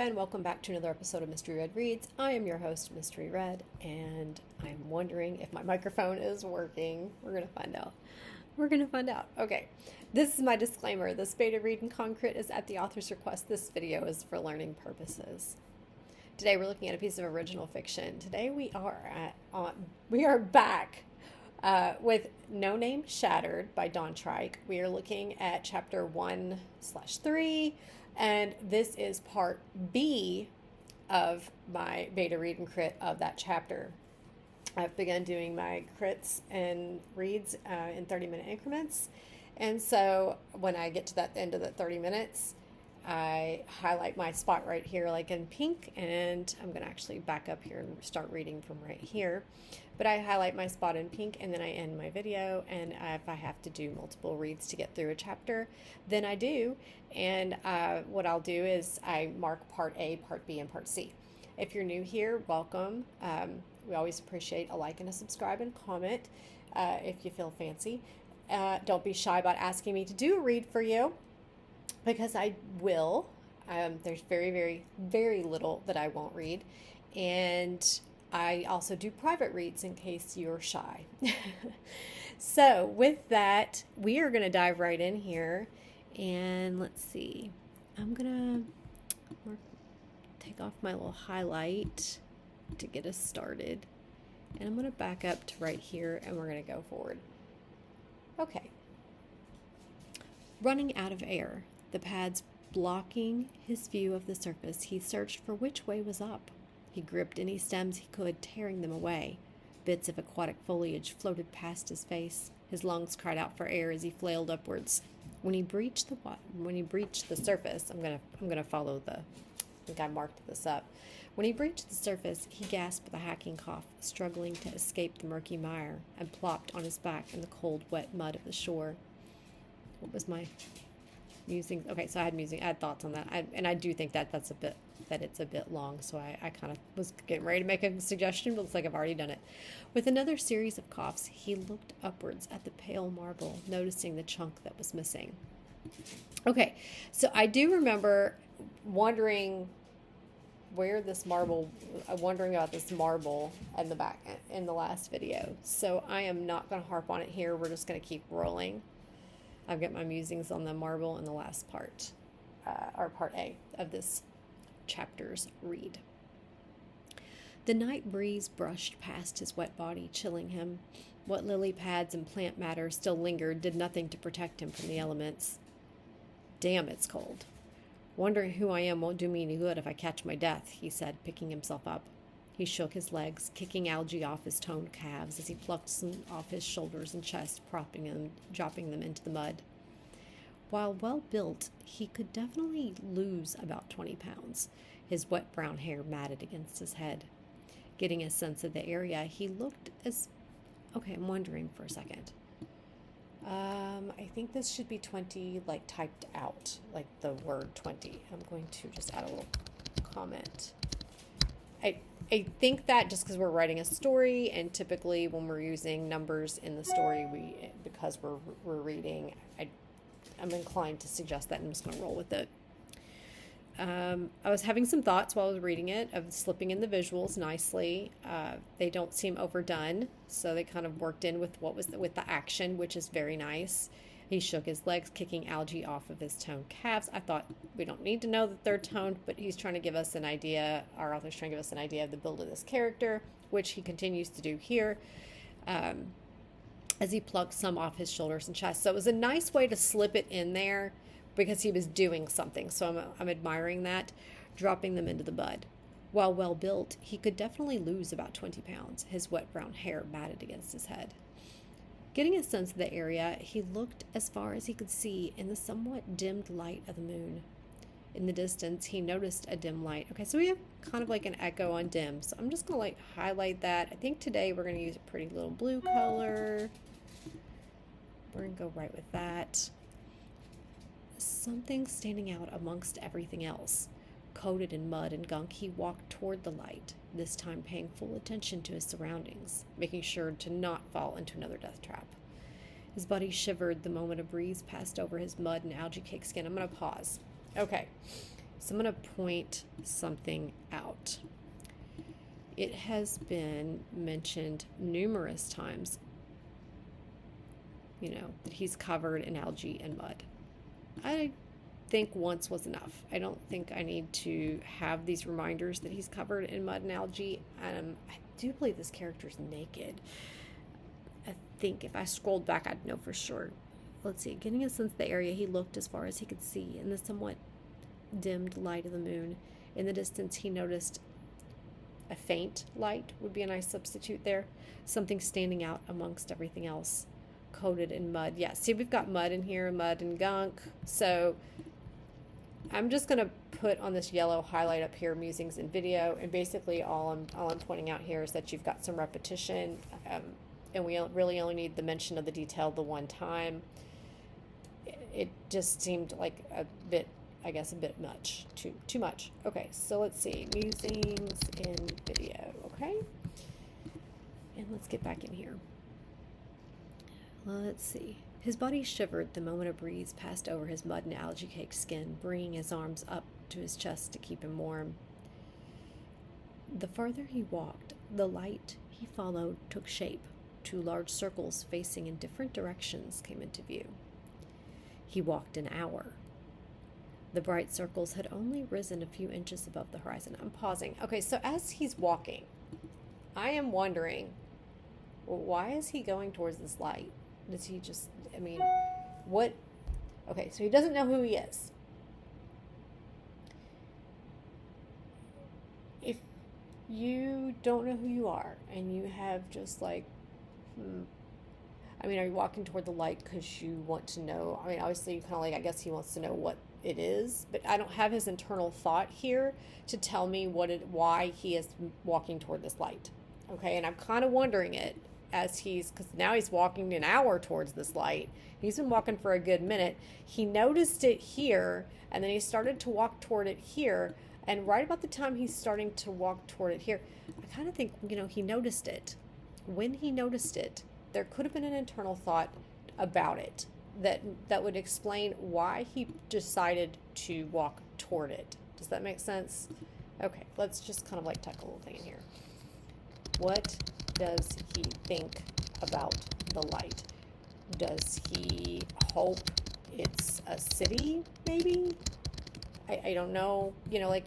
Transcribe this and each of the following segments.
and welcome back to another episode of Mystery Red Reads. I am your host, Mystery Red, and I'm wondering if my microphone is working. We're going to find out. Okay, this is my disclaimer. This beta read in Concrete is at the author's request. This video is for learning purposes. Today we're looking at a piece of original fiction. Today we are back with No Name Shattered by Dawn Trike. We are looking at chapter 1/3. And this is part B of my beta read and crit of that chapter. I've begun doing my crits and reads in 30-minute increments. And so when I get to that end of the 30 minutes, I highlight my spot right here like in pink. And I'm going to actually back up here and start reading from right here. But I highlight my spot in pink and then I end my video. And if I have to do multiple reads to get through a chapter, then I do. And what I'll do is I mark part A, part B, and part C. If you're new here, welcome. We always appreciate a like and a subscribe and comment if you feel fancy. Don't be shy about asking me to do a read for you because I will. There's very, very, very little that I won't read. And I also do private reads in case you're shy. So with that, we are going to dive right in here. And let's see, I'm going to take off my little highlight to get us started. And I'm going to back up to right here and we're going to go forward. Okay. Running out of air, the pads blocking his view of the surface, he searched for which way was up. He gripped any stems he could, tearing them away. Bits of aquatic foliage floated past his face. His lungs cried out for air as he flailed upwards. When he breached the surface, I'm gonna follow I think I marked this up. When he breached the surface, he gasped with a hacking cough, struggling to escape the murky mire, and plopped on his back in the cold, wet mud of the shore. What was my musings? Okay, so I had thoughts on that, and I do think that it's a bit long, so I kind of was getting ready to make a suggestion, but it looks like I've already done it. With another series of coughs, he looked upwards at the pale marble, noticing the chunk that was missing. Okay, so I do remember wondering about this marble in the back in the last video, so I am not going to harp on it here. We're just going to keep rolling. I've got my musings on the marble in the last part, or part A of this chapter's read. The night breeze brushed past his wet body, chilling him. What lily pads and plant matter still lingered did nothing to protect him from the elements. Damn, it's cold. Wondering who I am won't do me any good if I catch my death, he said, picking himself up. He shook his legs, kicking algae off his toned calves as he plucked some off his shoulders and chest, dropping them into the mud. While well-built, he could definitely lose about 20 pounds, his wet brown hair matted against his head. Getting a sense of the area, he looked as... Okay, I'm wondering for a second. I think this should be 20, like, typed out, like the word 20. I'm going to just add a little comment. I think that just because we're writing a story, and typically when we're using numbers in the story, because we're reading, I'm inclined to suggest that. I'm just going to roll with it. I was having some thoughts while I was reading it of slipping in the visuals nicely. They don't seem overdone, so they kind of worked in with with the action, which is very nice. He shook his legs, kicking algae off of his toned calves. I thought we don't need to know that they're toned, but he's trying to give us an idea. Our author's trying to give us an idea of the build of this character, which he continues to do here. As he plucked some off his shoulders and chest. So it was a nice way to slip it in there because he was doing something. So I'm admiring that, dropping them into the mud. While well built, he could definitely lose about 20 pounds, his wet brown hair matted against his head. Getting a sense of the area, he looked as far as he could see in the somewhat dimmed light of the moon. In the distance, he noticed a dim light. Okay, so we have kind of like an echo on dim. So I'm just going to highlight that. I think today we're going to use a pretty little blue color. We're going to go right with that. Something standing out amongst everything else. Coated in mud and gunk, he walked toward the light, this time paying full attention to his surroundings, making sure to not fall into another death trap. His body shivered the moment a breeze passed over his mud and algae-caked skin. I'm going to pause. Okay, So I'm going to point something out. It has been mentioned numerous times, that he's covered in algae and mud. I think once was enough. I don't think I need to have these reminders that he's covered in mud and algae. I do believe this character's naked. I think if I scrolled back, I'd know for sure. Let's see. Getting a sense of the area, he looked as far as he could see in the somewhat dimmed light of the moon. In the distance, he noticed a faint light would be a nice substitute there. Something standing out amongst everything else, coated in mud. Yeah, see, we've got mud in here, mud and gunk. So I'm just going to put on this yellow highlight up here, musings in video, and basically all I'm pointing out here is that you've got some repetition, and we really only need the mention of the detail the one time. It just seemed like a bit much, too much. Okay, so let's see, musings in video, okay? And let's get back in here. Let's see. His body shivered the moment a breeze passed over his mud and algae-caked skin, bringing his arms up to his chest to keep him warm. The farther he walked, the light he followed took shape. 2 large circles facing in different directions came into view. He walked an hour. The bright circles had only risen a few inches above the horizon. I'm pausing. Okay, so as he's walking, I am wondering, well, why is he going towards this light? Does he just, what? Okay, so he doesn't know who he is. If you don't know who you are and you have just like, are you walking toward the light because you want to know? Obviously, you kind of like, I guess he wants to know what it is, but I don't have his internal thought here to tell me why he is walking toward this light. Okay, and I'm kind of wondering it because now he's walking an hour towards this light. He's been walking for a good minute. He noticed it here, and then he started to walk toward it here, and right about the time he's starting to walk toward it here, I kind of think, he noticed it. When he noticed it, there could have been an internal thought about it that would explain why he decided to walk toward it. Does that make sense? Okay, let's just kind of like tuck a little thing in here. What does he think about the light? Does he hope it's a city, maybe? I don't know.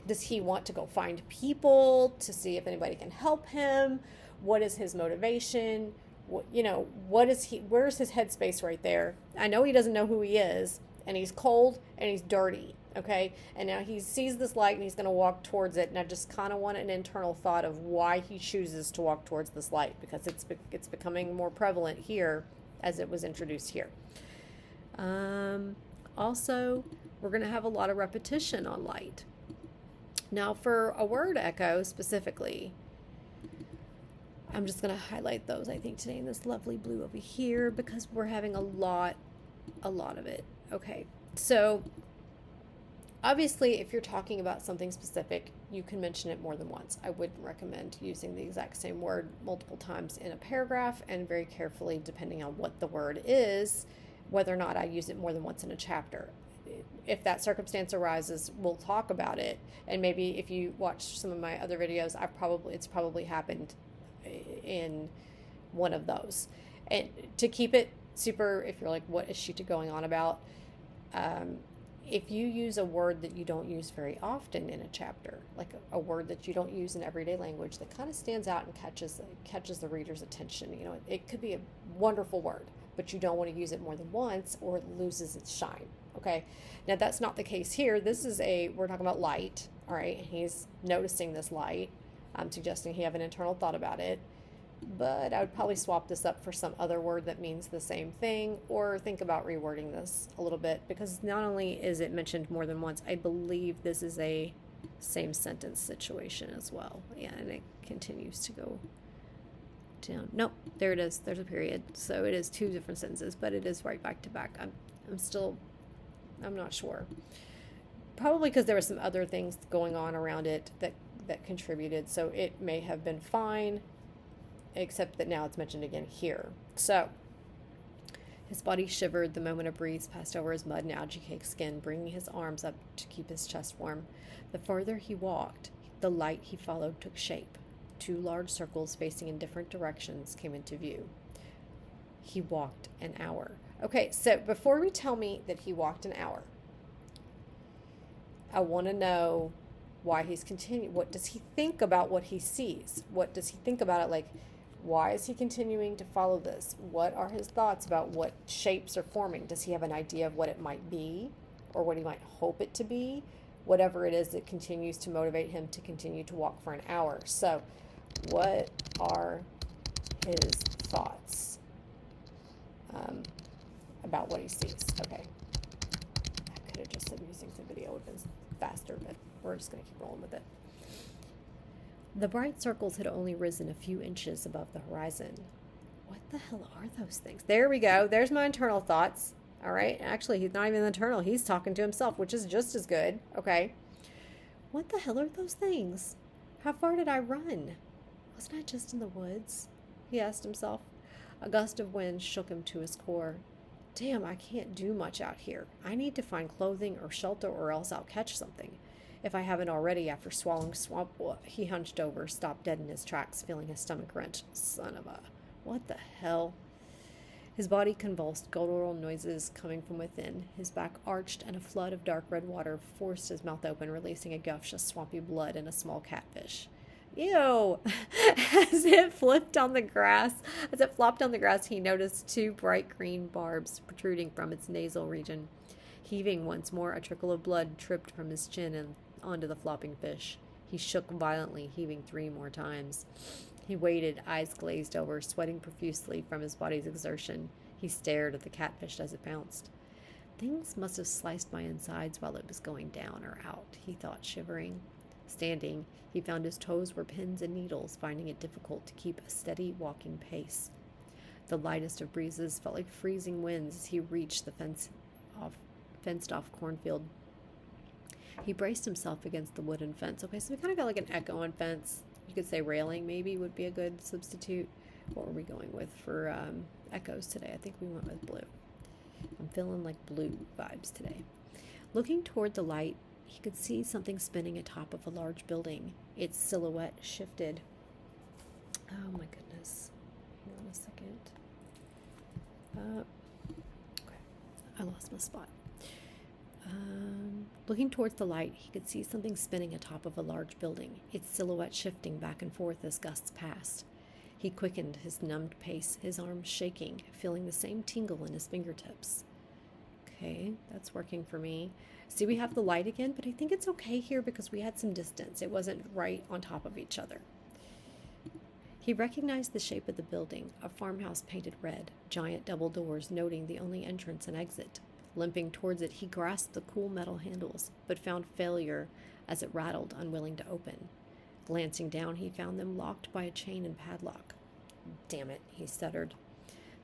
Does he want to go find people to see if anybody can help him? What is his motivation? Where's his headspace right there? I know he doesn't know who he is, and he's cold and he's dirty, okay? And now he sees this light and he's going to walk towards it, and I just kind of want an internal thought of why he chooses to walk towards this light, because it's becoming more prevalent here as it was introduced here. Also, we're going to have a lot of repetition on light. Now, for a word echo specifically, I'm just going to highlight those, I think, today in this lovely blue over here, because we're having a lot of it. Okay, so obviously, if you're talking about something specific, you can mention it more than once. I wouldn't recommend using the exact same word multiple times in a paragraph, and very carefully, depending on what the word is, whether or not I use it more than once in a chapter. If that circumstance arises, we'll talk about it, and maybe if you watch some of my other videos, it's probably happened in one of those. And to keep it super, if you're like, what is she going on about? If you use a word that you don't use very often in a chapter, like a word that you don't use in everyday language that kind of stands out and catches the reader's attention, it could be a wonderful word, but you don't want to use it more than once or it loses its shine. Okay, now that's not the case here. We're talking about light, all right? He's noticing this light. I'm suggesting he have an internal thought about it, but I would probably swap this up for some other word that means the same thing, or think about rewording this a little bit, because not only is it mentioned more than once, I believe this is a same sentence situation as well. Yeah, and it continues to go down. Nope, there it is. There's a period. So it is 2 different sentences, but it is right back to back. I'm not sure. Probably because there were some other things going on around it that contributed, so it may have been fine, except that now it's mentioned again here. So His body shivered the moment a breeze passed over his mud and algae-caked skin, bringing his arms up to keep his chest warm. The further he walked, the light he followed took shape. 2 large circles facing in different directions came into view. He walked an hour. Okay, so before we tell me that he walked an hour, I want to know why he's continuing. What does he think about what he sees? What does he think about it? Like, why is he continuing to follow this? What are his thoughts about what shapes are forming? Does he have an idea of what it might be or what he might hope it to be? Whatever it is that continues to motivate him to continue to walk for an hour. So, what are his thoughts about what he sees? Okay. I could have just said using some video would have been faster, but we're just going to keep rolling with it. The bright circles had only risen a few inches above the horizon. What the hell are those things? There we go. There's my internal thoughts. All right. Actually, he's not even internal. He's talking to himself, which is just as good. Okay. What the hell are those things? How far did I run? Wasn't I just in the woods? He asked himself. A gust of wind shook him to his core. Damn, I can't do much out here. I need to find clothing or shelter or else I'll catch something. If I haven't already after swallowing swamp water. He hunched over, stopped dead in his tracks, feeling his stomach wrench. Son of a... What the hell? His body convulsed, guttural noises coming from within. His back arched, and a flood of dark red water forced his mouth open, releasing a gush of swampy blood and a small catfish. Ew! As it flopped on the grass, he noticed 2 bright green barbs protruding from its nasal region. Heaving once more, a trickle of blood tripped from his chin and onto the flopping fish. He shook violently, heaving 3 more times. He waited, eyes glazed over, sweating profusely from his body's exertion. He stared at the catfish as it bounced. Things must have sliced my insides while it was going down or out, he thought, shivering. Standing, he found his toes were pins and needles, finding it difficult to keep a steady walking pace. The lightest of breezes felt like freezing winds as he reached the fenced-off cornfield. He braced himself against the wooden fence. Okay, so we kind of got like an echo-on fence. You could say railing maybe would be a good substitute. What were we going with for echoes today? I think we went with blue. I'm feeling like blue vibes today. Looking toward the light, he could see something spinning atop of a large building. Its silhouette shifted. Oh my goodness. Hang on a second. Okay. I lost my spot. Looking towards the light, he could see something spinning atop of a large building, its silhouette shifting back and forth as gusts passed. He quickened his numbed pace, his arms shaking, feeling the same tingle in his fingertips. Okay, that's working for me. See, we have the light again, but I think it's okay here because we had some distance. It wasn't right on top of each other. He recognized the shape of the building, a farmhouse painted red, giant double doors noting the only entrance and exit. Limping towards it, he grasped the cool metal handles, but found failure as it rattled, unwilling to open. Glancing down, he found them locked by a chain and padlock. Damn it, he stuttered.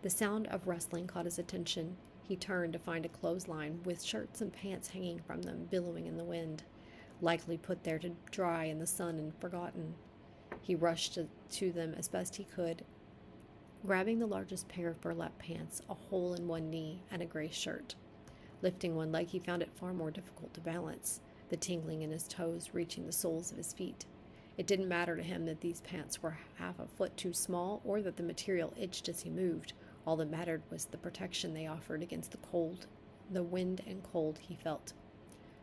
The sound of rustling caught his attention. He turned to find a clothesline with shirts and pants hanging from them, billowing in the wind, likely put there to dry in the sun and forgotten. He rushed to them as best he could, grabbing the largest pair of burlap pants, a hole in one knee, and a gray shirt. Lifting one leg, he found it far more difficult to balance, the tingling in his toes reaching the soles of his feet. It didn't matter to him that these pants were half a foot too small or that the material itched as he moved. All that mattered was the protection they offered against the wind and cold he felt.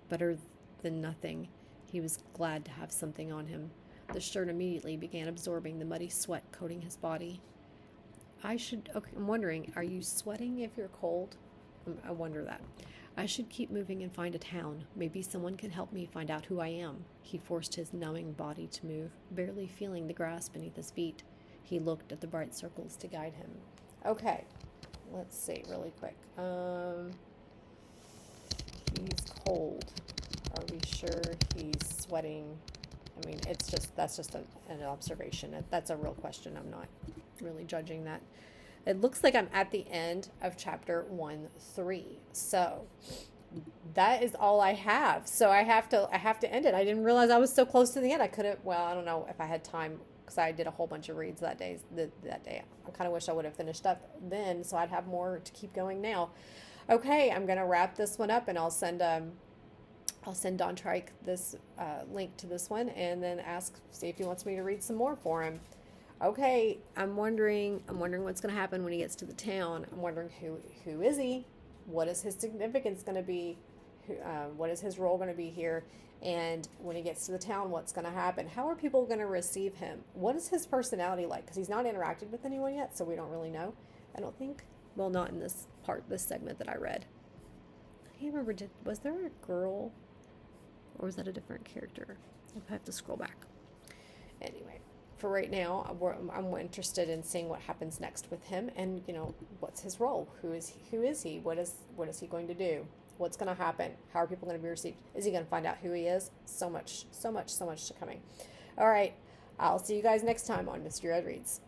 Better than nothing, he was glad to have something on him. The shirt immediately began absorbing the muddy sweat coating his body. I'm wondering, are you sweating if you're cold? I wonder that. I should keep moving and find a town. Maybe someone can help me find out who I am. He forced his numbing body to move, barely feeling the grass beneath his feet. He looked at the bright circles to guide him. Okay, let's see really quick. He's cold. Are we sure he's sweating? I mean, that's just an observation. That's a real question. I'm not really judging that. It looks like I'm at the end of chapter 1-3. So that is all I have. So I have to end it. I didn't realize I was so close to the end. I don't know if I had time because I did a whole bunch of reads that day. I kind of wish I would have finished up then, so I'd have more to keep going now. Okay, I'm gonna wrap this one up, and I'll send Don Trike this link to this one, and then see if he wants me to read some more for him. Okay, I'm wondering what's going to happen when he gets to the town. I'm wondering who is he? What is his significance going to be? What is his role going to be here? And when he gets to the town, what's going to happen? How are people going to receive him? What is his personality like? Because he's not interacted with anyone yet, so we don't really know. I don't think. Well, not in this segment that I read. I can't remember. Was there a girl, or was that a different character? I have to scroll back. Anyway, for right now, I'm interested in seeing what happens next with him, and what's his role? Who is he? What is he going to do? What's going to happen? How are people going to be received? Is he going to find out who he is? So much to coming. All right, I'll see you guys next time on Mystery Red Reads.